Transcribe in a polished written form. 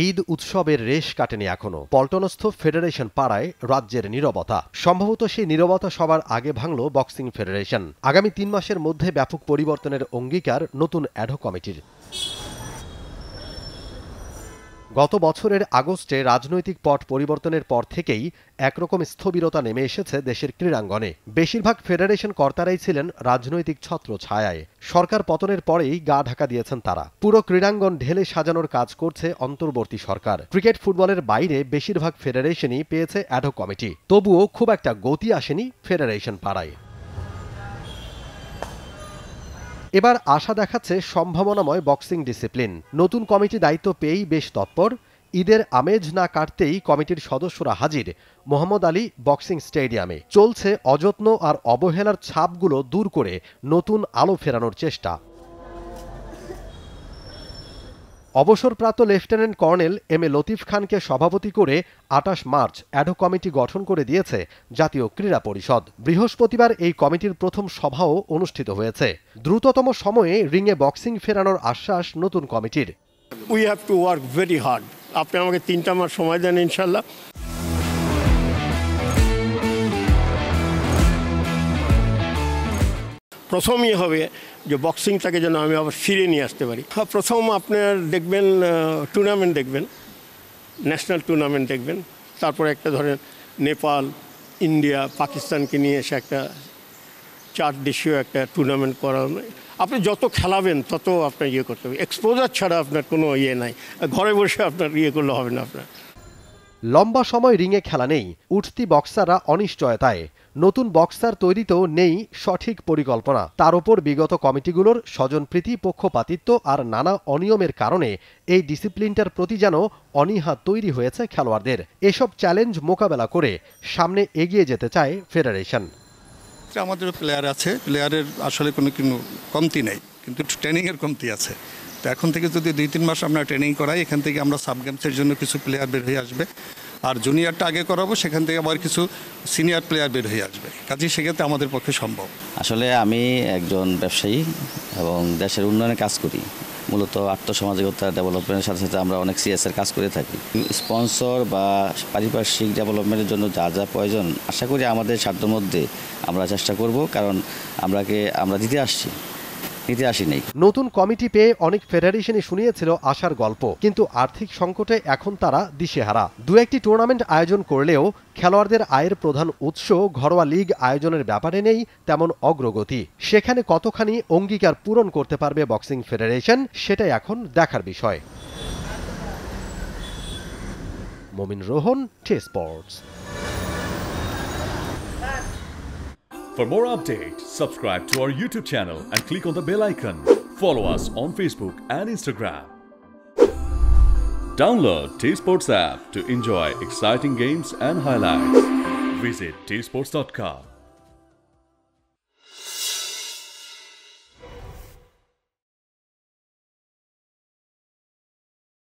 ঈদ উৎসবের রেশ কাটেনি এখনো। পল্টনস্থ ফেডারেশন পাড়ায় রাজ্যের নীরবতা। সম্ভবত সেই নীরবতা সবার আগে ভাঙল বক্সিং ফেডারেশন। আগামী ৩ মাসের মধ্যে ব্যাপক পরিবর্তনের অঙ্গীকার নতুন অ্যাডহক কমিটির। গত বছরের আগস্টে রাজনৈতিক পট পরিবর্তনের পর থেকেই একরকম স্থবিরতা নেমে এসেছে দেশের ক্রীড়াঙ্গনে। বেশিরভাগ ফেডারেশন কর্তারাই ছিলেন রাজনৈতিক ছত্রছায়ায়। সরকার পতনের পরেই গা ঢাকা দিয়েছেন তারা। পুরো ক্রীড়াঙ্গন ঢেলে সাজানোর কাজ করছে অন্তর্বর্তী সরকার। ক্রিকেট ফুটবলের বাইরে বেশিরভাগ ফেডারেশনই পেয়েছে অ্যাডহক কমিটি। তবুও খুব একটা গতি আসেনি ফেডারেশন পাড়ায়। এবার আশা দেখাচ্ছে সম্ভাবনাময় বক্সিং ডিসিপ্লিন। নতুন কমিটি দায়িত্ব পেয়েই বেশ তৎপর। ঈদের আমেজ না কাটতেই কমিটির সদস্যরা হাজির মোহাম্মদ আলী বক্সিং স্টেডিয়ামে। চলছে অযত্ন আর অবহেলার ছাপগুলো দূর করে নতুন আলো ফেরানোর চেষ্টা। অবসরপ্রাপ্ত lieutenant colonel M A Latif খানকে সভাপতি করে ২৮ মার্চ অ্যাডহক কমিটি গঠন করে দিয়েছে জাতীয় ক্রীড়া পরিষদ। বৃহস্পতিবার এই কমিটির প্রথম সভাও অনুষ্ঠিত হয়েছে। দ্রুততম সময়ে রিংয়ে বক্সিং ফেরানোর আশ্বাস নতুন কমিটির। We have to work very hard. আপনি আমাকে ৩টা মাস সময় দেন ইনশাল্লাহ। প্রথমই হবে যে বক্সিংটাকে যেন আমি আবার ফিরে নিয়ে আসতে পারি। প্রথম আপনার দেখবেন টুর্নামেন্ট দেখবেন, ন্যাশনাল টুর্নামেন্ট দেখবেন। তারপরে একটা ধরেন নেপাল, ইন্ডিয়া, পাকিস্তানকে নিয়ে এসে একটা 4 দেশীয় একটা টুর্নামেন্ট করানো। আপনি যত খেলাবেন তত আপনার ইয়ে করতে হবে। এক্সপোজার ছাড়া আপনার কোনো ইয়ে নাই। ঘরে বসে আপনার ইয়ে করলে হবে না। আপনার লম্বা সময় রিংয়ে খেলা নেই, উঠতি বক্সাররা অনিশ্চয়তায়। নতুন বক্সার তৈরিতেও নেই সঠিক পরিকল্পনা। তার ওপর বিগত কমিটিগুলোর স্বজনপ্রীতি, পক্ষপাতিত্ব আর নানা অনিয়মের কারণে এই ডিসিপ্লিনটার প্রতি যেন অনীহা তৈরি হয়েছে খেলোয়াড়দের। এসব চ্যালেঞ্জ মোকাবেলা করে সামনে এগিয়ে যেতে চায় ফেডারেশন। আমাদের প্লেয়ার আছে, প্লেয়ারের আসলে কোনো কমতি নেই, কিন্তু ট্রেনিংয়ের কমতি আছে। তো এখন থেকে যদি 2-3 মাস আমরা ট্রেনিং করাই, এখান থেকে আমরা সাব গেমসের জন্য কিছু প্লেয়ার বের হয়ে আসবে। আর জুনিয়রটা আগে করাবো, সেখান থেকে আবার কিছু সিনিয়র প্লেয়ার বের হয়ে আসবে। কাজেই সেক্ষেত্রে আমাদের পক্ষে সম্ভব। আসলে আমি একজন ব্যবসায়ী এবং দেশের উন্নয়নে কাজ করি। মূলত আত্মসমাজিকতা ডেভেলপমেন্টের সাথে সাথে আমরা অনেক সিএসের কাজ করে থাকি। স্পন্সর বা পারিপার্শ্বিক ডেভেলপমেন্টের জন্য যা যা প্রয়োজন আশা করি আমাদের সাধ্যের মধ্যে আমরা চেষ্টা করব, কারণ আমরা দিতে আসছি, নিতে আসি নেই। নতুন কমিটি পেয়ে অনেক ফেডারেশনই শুনিয়েছিল আশার গল্প, কিন্তু আর্থিক সংকটে এখন তারা দিশেহারা। 2-1টি টুর্নামেন্ট আয়োজন করলেও খেলোয়াড়দের আয়ের প্রধান উৎস ঘরোয়া লিগ আয়োজনের ব্যাপারে নেই তেমন অগ্রগতি। সেখানে কতখানি অঙ্গীকার পূরণ করতে পারবে বক্সিং ফেডারেশন, সেটাই এখন দেখার বিষয়। মমিন Rohan, T Sports. For more updates, subscribe to our YouTube channel and click on the bell icon. Follow us on Facebook and Instagram. Download T Sports app to enjoy exciting games and highlights. Visit tsports.com.